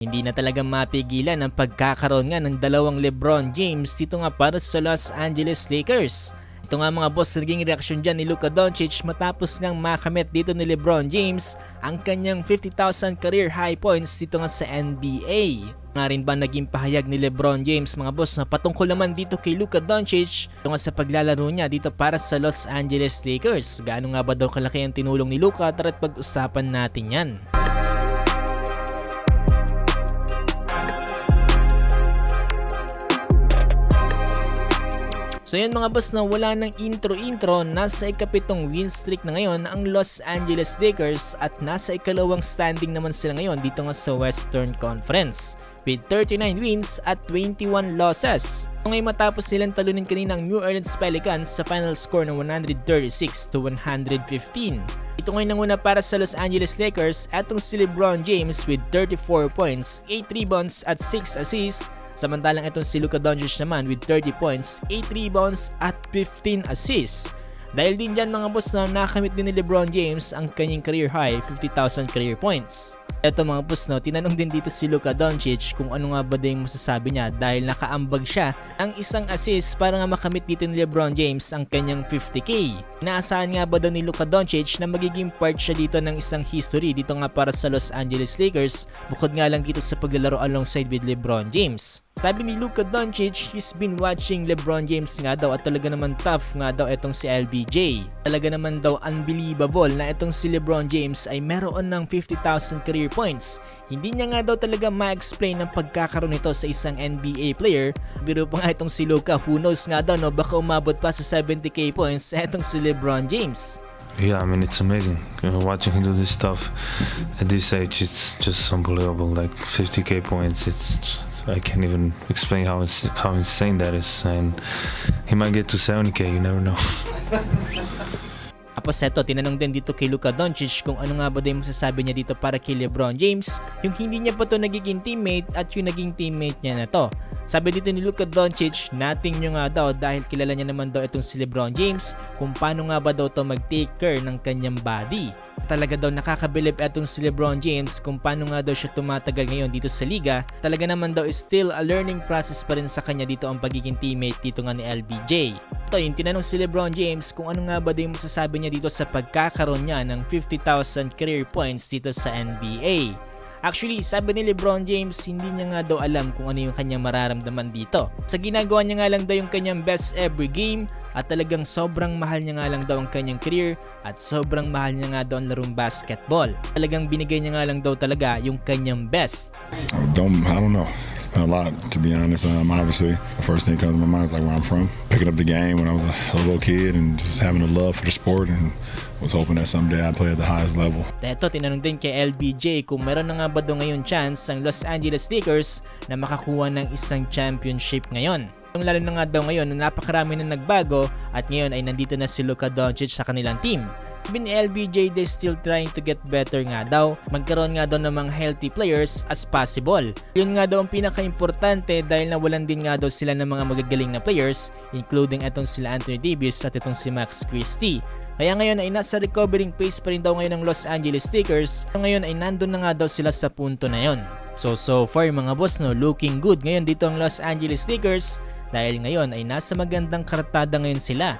Hindi na talaga mapigilan ang pagkakaroon nga ng dalawang LeBron James dito nga para sa Los Angeles Lakers. Ito nga mga boss, naging reaksyon dyan ni Luka Doncic matapos ngang makamit dito ni LeBron James ang kanyang 50,000 career high points dito nga sa NBA. Nga rin ba naging pahayag ni LeBron James mga boss na patungkol naman dito kay Luka Doncic ito nga sa paglalaro niya dito para sa Los Angeles Lakers. Gaano nga ba daw kalaki ang tinulong ni Luka? Tara't pag-usapan natin yan. So yun mga boss, na wala ng intro, nasa ikapitong win streak na ngayon ang Los Angeles Lakers at nasa ikalawang standing naman sila ngayon dito nga sa Western Conference with 39 wins at 21 losses. Ngayon matapos silang talunin kanina ang New Orleans Pelicans sa final score ng 136-115. Ito ngayon nanguna para sa Los Angeles Lakers, etong si LeBron James with 34 points, 8 rebounds at 6 assists. Samantalang itong si Luka Doncic naman with 30 points, 8 rebounds at 15 assists. Dahil din dyan mga boss na nakamit din ni LeBron James ang kanyang career high 50,000 career points. Ito mga boss, no, tinanong din dito si Luka Doncic kung ano nga ba din masasabi niya dahil nakaambag siya ang isang assist para nga makamit dito ni LeBron James ang kanyang 50k. Inaasahan nga ba daw ni Luka Doncic na magiging part siya dito ng isang history dito nga para sa Los Angeles Lakers bukod nga lang dito sa paglalaro alongside with LeBron James. Sabi ni Luka Doncic, he's been watching LeBron James nga daw at talaga naman tough nga daw itong si LBJ. Talaga naman daw unbelievable na itong si LeBron James ay meron ng 50,000 career points. Hindi niya nga daw talaga ma-explain ang pagkakaroon nito sa isang NBA player. Biro pa nga itong si Luka, who knows nga daw no, baka umabot pa sa 70k points sa itong si LeBron James. Yeah, I mean, it's amazing. Watching him do this stuff at this age, it's just unbelievable. Like 50k points, I can't even explain how insane that is. And he might get to 70k, you never know. Tapos eto, tinanong din dito kay Luka Doncic kung ano nga ba din masasabi niya dito para kay LeBron James, yung hindi niya pa to nagiging teammate at yung naging teammate niya na to. Sabi dito ni Luka Doncic, nothing nyo nga daw dahil kilala niya naman daw itong si LeBron James kung paano nga ba daw to mag-take care ng kanyang body. Talaga daw nakakabilib etong si LeBron James kung paano nga daw siya tumatagal ngayon dito sa liga. Talaga naman daw is still a learning process pa rin sa kanya dito ang pagiging teammate dito nga ni LBJ. Ito yung tinanong si LeBron James kung ano nga ba din masasabi niya dito sa pagkakaroon niya ng 50,000 career points dito sa NBA. Actually, sabi ni LeBron James, hindi niya nga daw alam kung ano yung kanyang mararamdaman dito. Sa ginagawa niya nga lang daw yung kanyang best every game at talagang sobrang mahal niya nga lang daw ang kanyang career at sobrang mahal niya nga daw ang larong basketball. Talagang binigay niya nga lang daw talaga yung kanyang best. I don't know. It's been a lot, to be honest. Obviously, the first thing that comes to my mind is like where I'm from. Picking up the game when I was a little kid and just having a love for the sport and was hoping that someday I'd play at the highest level. Ito, tinanong din kay LBJ kung meron na nga ba daw ngayon chance ang Los Angeles Lakers na makakuha ng isang championship ngayon. Lalo na nga daw ngayon na napakarami na nagbago at ngayon ay nandito na si Luka Doncic sa kanilang team. Sabi ni LBJ, they're still trying to get better nga daw. Magkaroon nga daw ng mga healthy players as possible. Yun nga daw ang pinaka-importante dahil nawalan din nga daw sila ng mga magagaling na players including itong sila Anthony Davis at itong si Max Christie. Kaya ngayon ay nasa recovering phase pa rin daw ngayon ng Los Angeles Lakers. Ngayon ay nandun na nga daw sila sa punto na yon. So far mga boss, no, looking good ngayon dito ang Los Angeles Lakers dahil ngayon ay nasa magandang kartada ngayon sila.